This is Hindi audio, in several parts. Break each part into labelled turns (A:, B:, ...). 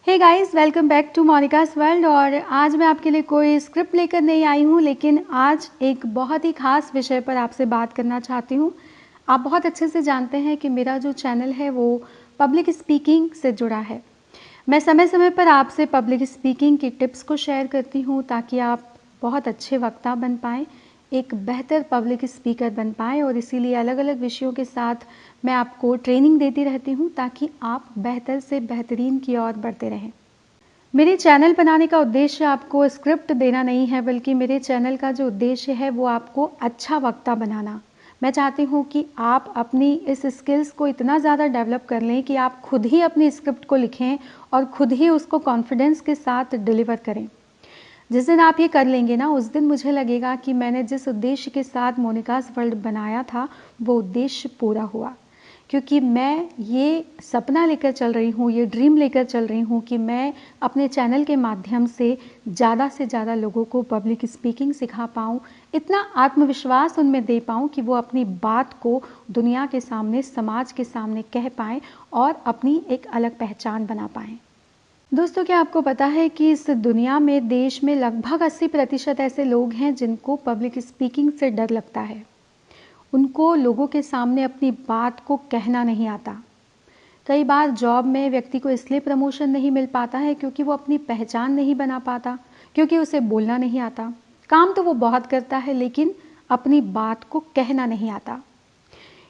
A: Hey guys, welcome back to Monica's world. और आज मैं आपके लिए कोई स्क्रिप्ट लेकर नहीं आई हूँ, लेकिन आज एक बहुत ही ख़ास विषय पर आपसे बात करना चाहती हूँ। आप बहुत अच्छे से जानते हैं कि मेरा जो चैनल है वो पब्लिक स्पीकिंग से जुड़ा है। मैं समय समय पर आपसे पब्लिक स्पीकिंग की टिप्स को शेयर करती हूँ ताकि आप बहुत अच्छे वक्ता बन पाएँ, एक बेहतर पब्लिक स्पीकर बन पाएँ। और इसीलिए अलग अलग विषयों के साथ मैं आपको ट्रेनिंग देती रहती हूँ ताकि आप बेहतर से बेहतरीन की ओर बढ़ते रहें। मेरे चैनल बनाने का उद्देश्य आपको स्क्रिप्ट देना नहीं है, बल्कि मेरे चैनल का जो उद्देश्य है वो आपको अच्छा वक्ता बनाना। मैं चाहती हूँ कि आप अपनी इस स्किल्स को इतना ज़्यादा डेवलप कर लें कि आप खुद ही अपनी स्क्रिप्ट को लिखें और खुद ही उसको कॉन्फिडेंस के साथ डिलीवर करें। जिस दिन आप ये कर लेंगे ना, उस दिन मुझे लगेगा कि मैंने जिस उद्देश्य के साथ मोनिकास वर्ल्ड बनाया था वो उद्देश्य पूरा हुआ। क्योंकि मैं ये सपना लेकर चल रही हूँ, ये ड्रीम लेकर चल रही हूँ कि मैं अपने चैनल के माध्यम से ज़्यादा लोगों को पब्लिक स्पीकिंग सिखा पाऊँ, इतना आत्मविश्वास उनमें दे पाऊँ कि वो अपनी बात को दुनिया के सामने, समाज के सामने कह पाएँ और अपनी एक अलग पहचान बना पाएँ। दोस्तों, क्या आपको पता है कि इस दुनिया में, देश में लगभग 80% ऐसे लोग हैं जिनको पब्लिक स्पीकिंग से डर लगता है। उनको लोगों के सामने अपनी बात को कहना नहीं आता। कई बार जॉब में व्यक्ति को इसलिए प्रमोशन नहीं मिल पाता है क्योंकि वो अपनी पहचान नहीं बना पाता, क्योंकि उसे बोलना नहीं आता। काम तो वो बहुत करता है लेकिन अपनी बात को कहना नहीं आता।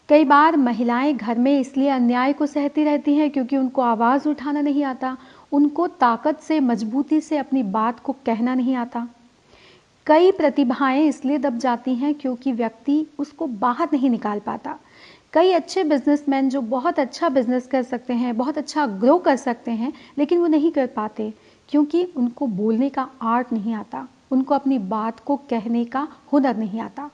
A: कई बार महिलाएं घर में इसलिए अन्याय को सहती रहती हैं क्योंकि उनको आवाज़ उठाना नहीं आता, उनको ताकत से, मजबूती से अपनी बात को कहना नहीं आता। कई प्रतिभाएं इसलिए दब जाती हैं क्योंकि व्यक्ति उसको बाहर नहीं निकाल पाता। कई अच्छे बिजनेसमैन जो बहुत अच्छा बिजनेस कर सकते हैं, बहुत अच्छा ग्रो कर सकते हैं, लेकिन वो नहीं कर पाते क्योंकि उनको बोलने का आर्ट नहीं आता, उनको अपनी बात को कहने का हुनर नहीं आता।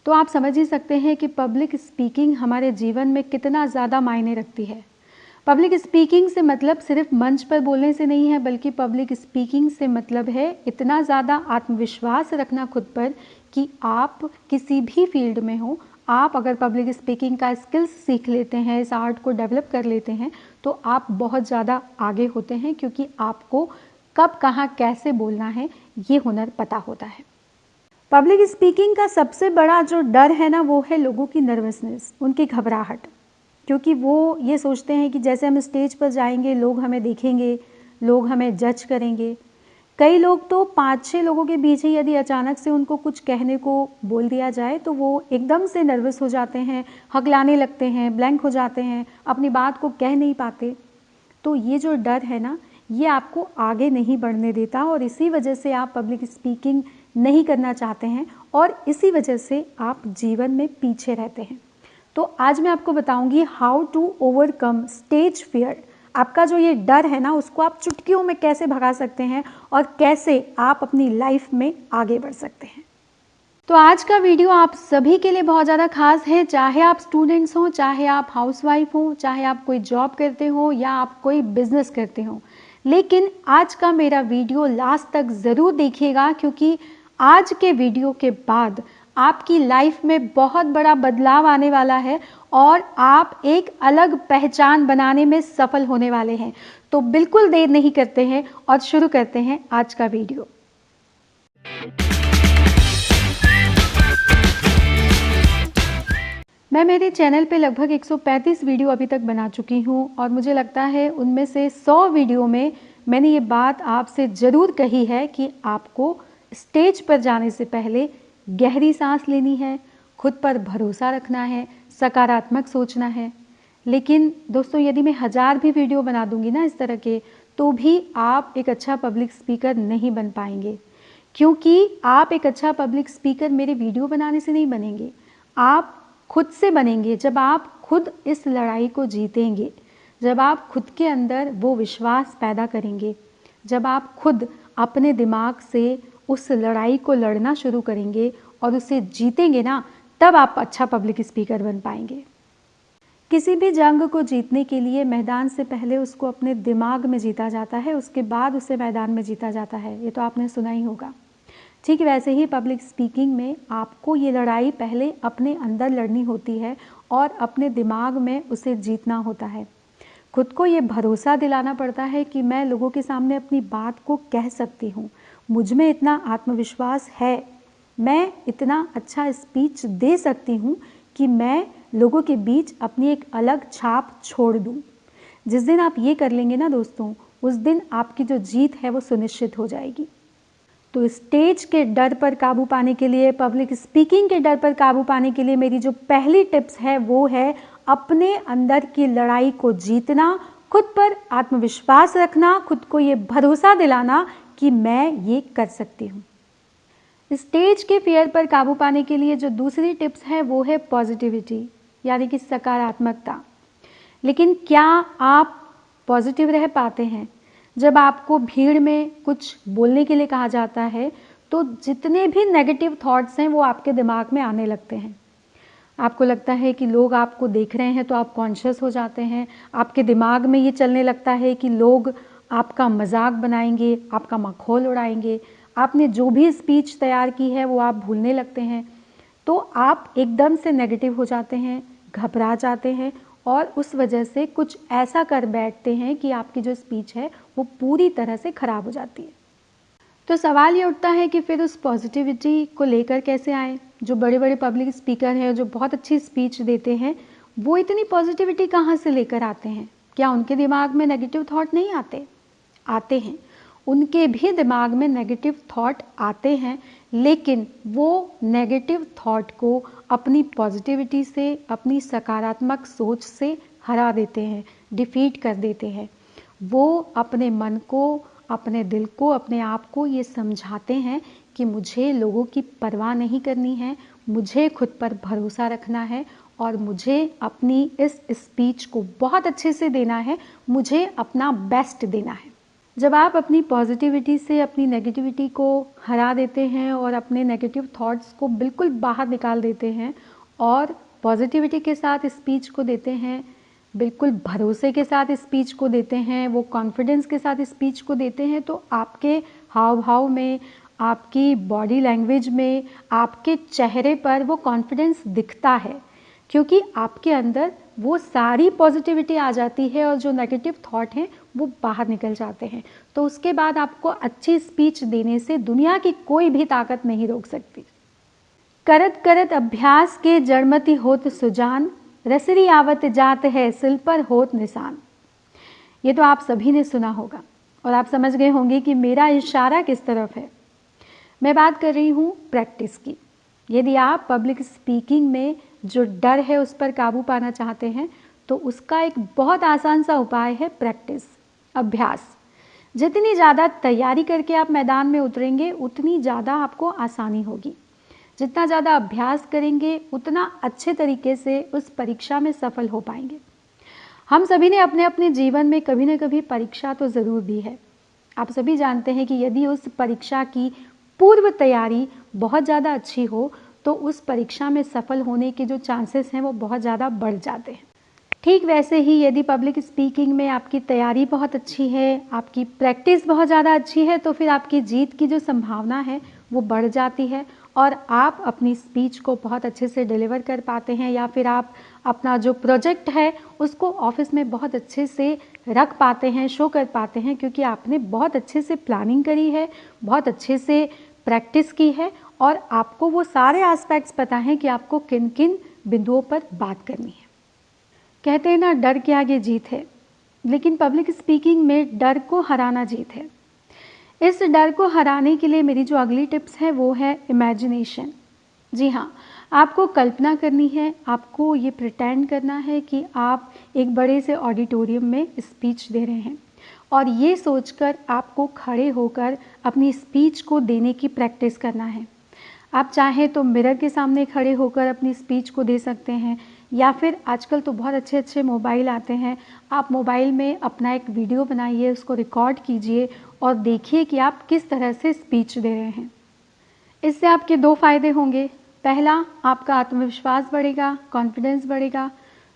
A: तो आप समझ ही सकते हैं कि पब्लिक स्पीकिंग हमारे जीवन में कितना ज़्यादा मायने रखती है। पब्लिक स्पीकिंग से मतलब सिर्फ मंच पर बोलने से नहीं है, बल्कि पब्लिक स्पीकिंग से मतलब है इतना ज़्यादा आत्मविश्वास रखना खुद पर कि आप किसी भी फील्ड में हो, आप अगर पब्लिक स्पीकिंग का स्किल्स सीख लेते हैं, इस आर्ट को डेवलप कर लेते हैं, तो आप बहुत ज़्यादा आगे होते हैं क्योंकि आपको कब, कहाँ, कैसे बोलना है ये हुनर पता होता है। पब्लिक स्पीकिंग का सबसे बड़ा जो डर है ना, वो है लोगों की नर्वसनेस, उनकी घबराहट। क्योंकि वो ये सोचते हैं कि जैसे हम स्टेज पर जाएंगे लोग हमें देखेंगे, लोग हमें जज करेंगे। कई लोग तो 5-6 लोगों के बीच ही यदि अचानक से उनको कुछ कहने को बोल दिया जाए तो वो एकदम से नर्वस हो जाते हैं, हकलाने लगते हैं, ब्लैंक हो जाते हैं, अपनी बात को कह नहीं पाते। तो ये जो डर है ना, ये आपको आगे नहीं बढ़ने देता और इसी वजह से आप पब्लिक स्पीकिंग नहीं करना चाहते हैं और इसी वजह से आप जीवन में पीछे रहते हैं। तो आज मैं आपको बताऊंगी how to overcome stage fear. आपका जो ये डर है ना, उसको आप चुटकियों में कैसे भगा सकते हैं और कैसे आप अपनी लाइफ में आगे बढ़ सकते हैं। तो आज का वीडियो आप सभी के लिए बहुत ज़्यादा खास है, चाहे आप स्टूडेंट्स हों, चाहे आप हाउसवाइफ हों, चाहे आप कोई जॉब करते हो या आप कोई बिजनेस करते हो। लेकिन आज का मेरा वीडियो लास्ट तक ज़रूर देखिएगा क्योंकि आज के वीडियो के बाद आपकी लाइफ में बहुत बड़ा बदलाव आने वाला है और आप एक अलग पहचान बनाने में सफल होने वाले हैं। तो बिल्कुल देर नहीं करते हैं और शुरू करते हैं आज का वीडियो। मैं मेरे चैनल पे लगभग 135 वीडियो अभी तक बना चुकी हूँ और मुझे लगता है उनमें से 100 वीडियो में मैंने ये बात आपसे ज़रूर कही है कि आपको स्टेज पर जाने से पहले गहरी सांस लेनी है, खुद पर भरोसा रखना है, सकारात्मक सोचना है। लेकिन दोस्तों, यदि मैं 1000 भी वीडियो बना दूंगी ना इस तरह के, तो भी आप एक अच्छा पब्लिक स्पीकर नहीं बन पाएंगे। क्योंकि आप एक अच्छा पब्लिक स्पीकर मेरे वीडियो बनाने से नहीं बनेंगे, आप खुद से बनेंगे। जब आप खुद इस लड़ाई को जीतेंगे, जब आप खुद के अंदर वो विश्वास पैदा करेंगे, जब आप खुद अपने दिमाग से उस लड़ाई को लड़ना शुरू करेंगे और उसे जीतेंगे ना, तब आप अच्छा पब्लिक स्पीकर बन पाएंगे। किसी भी जंग को जीतने के लिए मैदान से पहले उसको अपने दिमाग में जीता जाता है, उसके बाद उसे मैदान में जीता जाता है। ये तो आपने सुना ही होगा। ठीक वैसे ही पब्लिक स्पीकिंग में आपको ये लड़ाई पहले अपने अंदर लड़नी होती है और अपने दिमाग में उसे जीतना होता है। खुद को ये भरोसा दिलाना पड़ता है कि मैं लोगों के सामने अपनी बात को कह सकती हूँ, मुझ में इतना आत्मविश्वास है, मैं इतना अच्छा स्पीच दे सकती हूँ कि मैं लोगों के बीच अपनी एक अलग छाप छोड़ दूँ। जिस दिन आप ये कर लेंगे ना दोस्तों, उस दिन आपकी जो जीत है वो सुनिश्चित हो जाएगी। तो स्टेज के डर पर काबू पाने के लिए, पब्लिक स्पीकिंग के डर पर काबू पाने के लिए मेरी जो पहली टिप्स है वो है अपने अंदर की लड़ाई को जीतना, खुद पर आत्मविश्वास रखना, खुद को ये भरोसा दिलाना कि मैं ये कर सकती हूँ। स्टेज के फियर पर काबू पाने के लिए जो दूसरी टिप्स है वो है पॉजिटिविटी, यानी कि सकारात्मकता। लेकिन क्या आप पॉजिटिव रह पाते हैं? जब आपको भीड़ में कुछ बोलने के लिए कहा जाता है तो जितने भी नेगेटिव थॉट्स हैं वो आपके दिमाग में आने लगते हैं। आपको लगता है कि लोग आपको देख रहे हैं तो आप कॉन्शियस हो जाते हैं। आपके दिमाग में ये चलने लगता है कि लोग आपका मजाक बनाएंगे, आपका मखौल उड़ाएंगे। आपने जो भी स्पीच तैयार की है वो आप भूलने लगते हैं। तो आप एकदम से नेगेटिव हो जाते हैं, घबरा जाते हैं और उस वजह से कुछ ऐसा कर बैठते हैं कि आपकी जो स्पीच है वो पूरी तरह से ख़राब हो जाती है। तो सवाल ये उठता है कि फिर उस पॉजिटिविटी को लेकर कैसे आए? जो बड़े बड़े पब्लिक स्पीकर हैं, जो बहुत अच्छी स्पीच देते हैं, वो इतनी पॉजिटिविटी कहाँ से लेकर आते हैं? क्या उनके दिमाग में नेगेटिव थॉट नहीं आते? आते हैं। उनके भी दिमाग में नेगेटिव थॉट आते हैं, लेकिन वो नेगेटिव थॉट को अपनी पॉजिटिविटी से, अपनी सकारात्मक सोच से हरा देते हैं, डिफीट कर देते हैं। वो अपने मन को, अपने दिल को, अपने आप को ये समझाते हैं कि मुझे लोगों की परवाह नहीं करनी है, मुझे खुद पर भरोसा रखना है और मुझे अपनी इस स्पीच को बहुत अच्छे से देना है, मुझे अपना बेस्ट देना है। जब आप अपनी पॉजिटिविटी से अपनी नेगेटिविटी को हरा देते हैं और अपने नेगेटिव थॉट्स को बिल्कुल बाहर निकाल देते हैं और पॉजिटिविटी के साथ स्पीच को देते हैं, बिल्कुल भरोसे के साथ स्पीच को देते हैं, वो कॉन्फिडेंस के साथ स्पीच को देते हैं, तो आपके हाव भाव में, आपकी बॉडी लैंग्वेज में, आपके चेहरे पर वो कॉन्फिडेंस दिखता है, क्योंकि आपके अंदर वो सारी पॉजिटिविटी आ जाती है और जो नेगेटिव थॉट हैं वो बाहर निकल जाते हैं। तो उसके बाद आपको अच्छी स्पीच देने से दुनिया की कोई भी ताकत नहीं रोक सकती। करत करत अभ्यास के जड़मति होत सुजान, रसरी आवत जात है सिल पर होत निशान। ये तो आप सभी ने सुना होगा और आप समझ गए होंगे कि मेरा इशारा किस तरफ है। मैं बात कर रही हूँ प्रैक्टिस की। यदि आप पब्लिक स्पीकिंग में जो डर है उस पर काबू पाना चाहते हैं तो उसका एक बहुत आसान सा उपाय है प्रैक्टिस, अभ्यास। जितनी ज़्यादा तैयारी करके आप मैदान में उतरेंगे उतनी ज़्यादा आपको आसानी होगी। जितना ज़्यादा अभ्यास करेंगे उतना अच्छे तरीके से उस परीक्षा में सफल हो पाएंगे। हम सभी ने अपने अपने जीवन में कभी न कभी परीक्षा तो ज़रूर दी है। आप सभी जानते हैं कि यदि उस परीक्षा की पूर्व तैयारी बहुत ज़्यादा अच्छी हो तो उस परीक्षा में सफल होने के जो चांसेस हैं वो बहुत ज़्यादा बढ़ जाते हैं। ठीक वैसे ही यदि पब्लिक स्पीकिंग में आपकी तैयारी बहुत अच्छी है, आपकी प्रैक्टिस बहुत ज़्यादा अच्छी है, तो फिर आपकी जीत की जो संभावना है वो बढ़ जाती है और आप अपनी स्पीच को बहुत अच्छे से डिलीवर कर पाते हैं, या फिर आप अपना जो प्रोजेक्ट है उसको ऑफिस में बहुत अच्छे से रख पाते हैं, शो कर पाते हैं, क्योंकि आपने बहुत अच्छे से प्लानिंग करी है, बहुत अच्छे से प्रैक्टिस की है और आपको वो सारे एस्पेक्ट्स पता हैं कि आपको किन किन बिंदुओं पर बात करनी है। कहते हैं ना, डर के आगे जीत है, लेकिन पब्लिक स्पीकिंग में डर को हराना जीत है। इस डर को हराने के लिए मेरी जो अगली टिप्स है वो है इमेजिनेशन। जी हाँ, आपको कल्पना करनी है, आपको ये प्रिटेंड करना है कि आप एक बड़े से ऑडिटोरियम में स्पीच दे रहे हैं और ये सोचकर आपको खड़े होकर अपनी स्पीच को देने की प्रैक्टिस करना है। आप चाहें तो मिरर के सामने खड़े होकर अपनी स्पीच को दे सकते हैं, या फिर आजकल तो बहुत अच्छे अच्छे मोबाइल आते हैं, आप मोबाइल में अपना एक वीडियो बनाइए, उसको रिकॉर्ड कीजिए और देखिए कि आप किस तरह से स्पीच दे रहे हैं। इससे आपके दो फायदे होंगे। पहला, आपका आत्मविश्वास बढ़ेगा, कॉन्फिडेंस बढ़ेगा।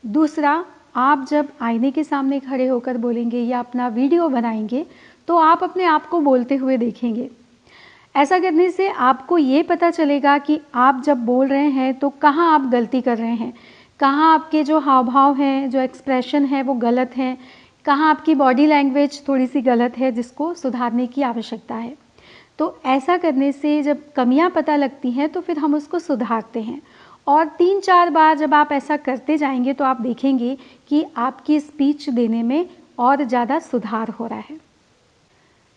A: दूसरा, आप जब आईने के सामने खड़े होकर बोलेंगे या अपना वीडियो बनाएंगे तो आप अपने आप को बोलते हुए देखेंगे। ऐसा करने से आपको ये पता चलेगा कि आप जब बोल रहे हैं तो कहाँ आप गलती कर रहे हैं, कहाँ आपके जो हाव भाव हैं, जो एक्सप्रेशन है वो गलत हैं, कहाँ आपकी बॉडी लैंग्वेज थोड़ी सी गलत है जिसको सुधारने की आवश्यकता है। तो ऐसा करने से जब कमियां पता लगती हैं तो फिर हम उसको सुधारते हैं, और 3-4 बार जब आप ऐसा करते जाएंगे तो आप देखेंगे कि आपकी स्पीच देने में और ज़्यादा सुधार हो रहा है।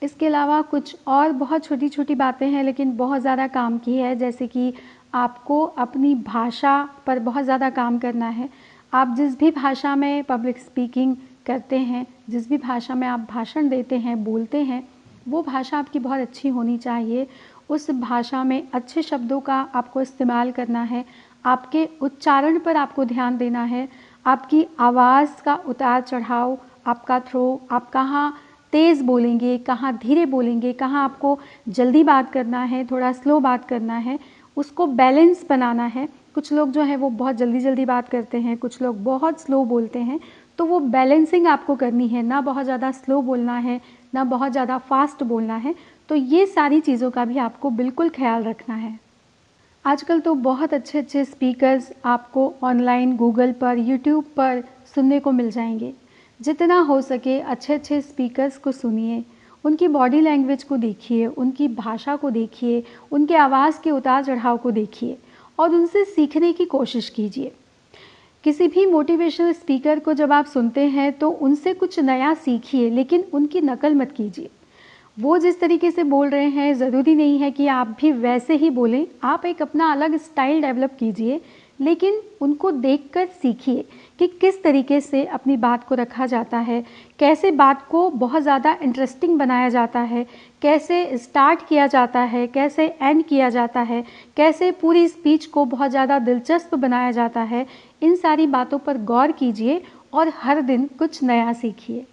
A: इसके अलावा कुछ और बहुत छोटी छोटी बातें हैं लेकिन बहुत ज़्यादा काम की है, जैसे कि आपको अपनी भाषा पर बहुत ज़्यादा काम करना है। आप जिस भी भाषा में पब्लिक स्पीकिंग करते हैं, जिस भी भाषा में आप भाषण देते हैं, बोलते हैं, वो भाषा आपकी बहुत अच्छी होनी चाहिए। उस भाषा में अच्छे शब्दों का आपको इस्तेमाल करना है, आपके उच्चारण पर आपको ध्यान देना है, आपकी आवाज़ का उतार चढ़ाव, आपका थ्रो, आप कहाँ तेज़ बोलेंगे, कहाँ धीरे बोलेंगे, कहाँ आपको जल्दी बात करना है, थोड़ा स्लो बात करना है, उसको बैलेंस बनाना है। कुछ लोग जो हैं वो बहुत जल्दी जल्दी बात करते हैं, कुछ लोग बहुत स्लो बोलते हैं, तो वो बैलेंसिंग आपको करनी है, ना बहुत ज़्यादा स्लो बोलना है, ना बहुत ज़्यादा फास्ट बोलना है। तो ये सारी चीज़ों का भी आपको बिल्कुल ख्याल रखना है। आजकल तो बहुत अच्छे अच्छे स्पीकर्स आपको ऑनलाइन गूगल पर, यूट्यूब पर सुनने को मिल जाएंगे। जितना हो सके अच्छे अच्छे स्पीकर्स को सुनिए, उनकी बॉडी लैंग्वेज को देखिए, उनकी भाषा को देखिए, उनके आवाज़ के उतार चढ़ाव को देखिए और उनसे सीखने की कोशिश कीजिए। किसी भी मोटिवेशनल स्पीकर को जब आप सुनते हैं तो उनसे कुछ नया सीखिए, लेकिन उनकी नकल मत कीजिए। वो जिस तरीके से बोल रहे हैं ज़रूरी नहीं है कि आप भी वैसे ही बोलें। आप एक अपना अलग स्टाइल डेवलप कीजिए, लेकिन उनको देखकर सीखिए कि किस तरीके से अपनी बात को रखा जाता है, कैसे बात को बहुत ज़्यादा इंटरेस्टिंग बनाया जाता है, कैसे स्टार्ट किया जाता है, कैसे एंड किया जाता है, कैसे पूरी स्पीच को बहुत ज़्यादा दिलचस्प बनाया जाता है। इन सारी बातों पर गौर कीजिए और हर दिन कुछ नया सीखिए।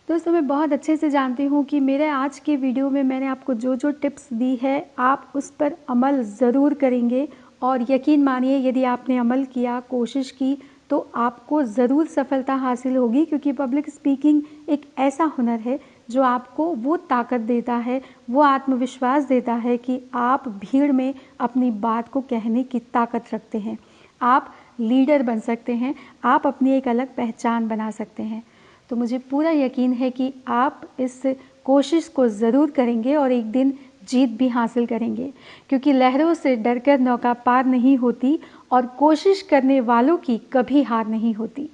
A: दोस्तों, मैं बहुत अच्छे से जानती हूँ कि मेरे आज के वीडियो में मैंने आपको जो जो टिप्स दी है आप उस पर अमल ज़रूर करेंगे, और यकीन मानिए यदि आपने अमल किया, कोशिश की, तो आपको ज़रूर सफलता हासिल होगी, क्योंकि पब्लिक स्पीकिंग एक ऐसा हुनर है जो आपको वो ताकत देता है, वो आत्मविश्वास देता है कि आप भीड़ में अपनी बात को कहने की ताकत रखते हैं। आप लीडर बन सकते हैं, आप अपनी एक अलग पहचान बना सकते हैं। तो मुझे पूरा यकीन है कि आप इस कोशिश को ज़रूर करेंगे और एक दिन जीत भी हासिल करेंगे, क्योंकि लहरों से डरकर नौका पार नहीं होती और कोशिश करने वालों की कभी हार नहीं होती।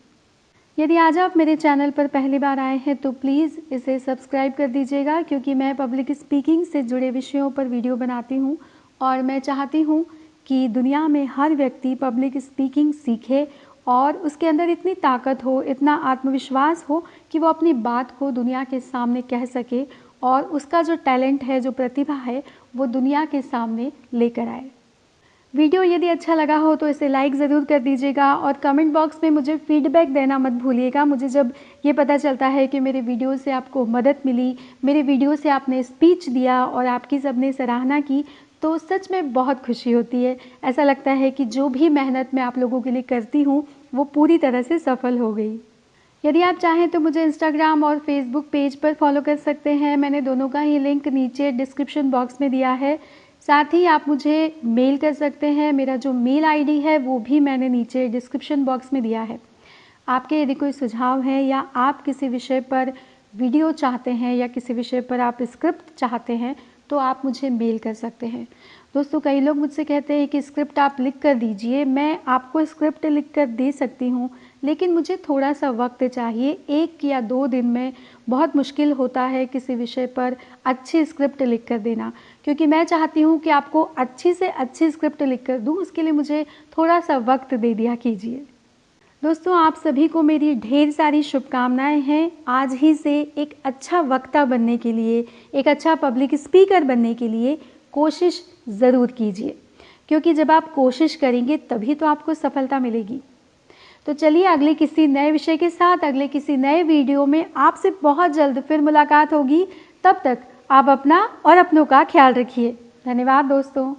A: यदि आज आप मेरे चैनल पर पहली बार आए हैं तो प्लीज़ इसे सब्सक्राइब कर दीजिएगा, क्योंकि मैं पब्लिक स्पीकिंग से जुड़े विषयों पर वीडियो बनाती हूँ और मैं चाहती हूँ कि दुनिया में हर व्यक्ति पब्लिक स्पीकिंग सीखे और उसके अंदर इतनी ताकत हो, इतना आत्मविश्वास हो कि वो अपनी बात को दुनिया के सामने कह सके और उसका जो टैलेंट है, जो प्रतिभा है, वो दुनिया के सामने लेकर आए। वीडियो यदि अच्छा लगा हो तो इसे लाइक ज़रूर कर दीजिएगा और कमेंट बॉक्स में मुझे फीडबैक देना मत भूलिएगा। मुझे जब ये पता चलता है कि मेरे वीडियो से आपको मदद मिली, मेरे वीडियो से आपने स्पीच दिया और आपकी सबने सराहना की, तो सच में बहुत खुशी होती है। ऐसा लगता है कि जो भी मेहनत मैं आप लोगों के लिए करती हूँ वो पूरी तरह से सफल हो गई। यदि आप चाहें तो मुझे इंस्टाग्राम और फेसबुक पेज पर फॉलो कर सकते हैं। मैंने दोनों का ही लिंक नीचे डिस्क्रिप्शन बॉक्स में दिया है। साथ ही आप मुझे मेल कर सकते हैं। मेरा जो मेल आईडी है वो भी मैंने नीचे डिस्क्रिप्शन बॉक्स में दिया है। आपके यदि कोई सुझाव है या आप किसी विषय पर वीडियो चाहते हैं या किसी विषय पर आप स्क्रिप्ट चाहते हैं तो आप मुझे मेल कर सकते हैं। दोस्तों, कई लोग मुझसे कहते हैं कि स्क्रिप्ट आप लिख कर दीजिए। मैं आपको स्क्रिप्ट लिख कर दे सकती हूँ, लेकिन मुझे थोड़ा सा वक्त चाहिए। 1 या 2 दिन में बहुत मुश्किल होता है किसी विषय पर अच्छी स्क्रिप्ट लिख कर देना, क्योंकि मैं चाहती हूँ कि आपको अच्छी से अच्छी स्क्रिप्ट लिख कर दूँ। उसके लिए मुझे थोड़ा सा वक्त दे दिया कीजिए। दोस्तों, आप सभी को मेरी ढेर सारी शुभकामनाएं हैं। आज ही से एक अच्छा वक्ता बनने के लिए, एक अच्छा पब्लिक स्पीकर बनने के लिए कोशिश ज़रूर कीजिए, क्योंकि जब आप कोशिश करेंगे तभी तो आपको सफलता मिलेगी। तो चलिए, अगले किसी नए विषय के साथ अगले किसी नए वीडियो में आपसे बहुत जल्द फिर मुलाकात होगी। तब तक आप अपना और अपनों का ख्याल रखिए। धन्यवाद दोस्तों।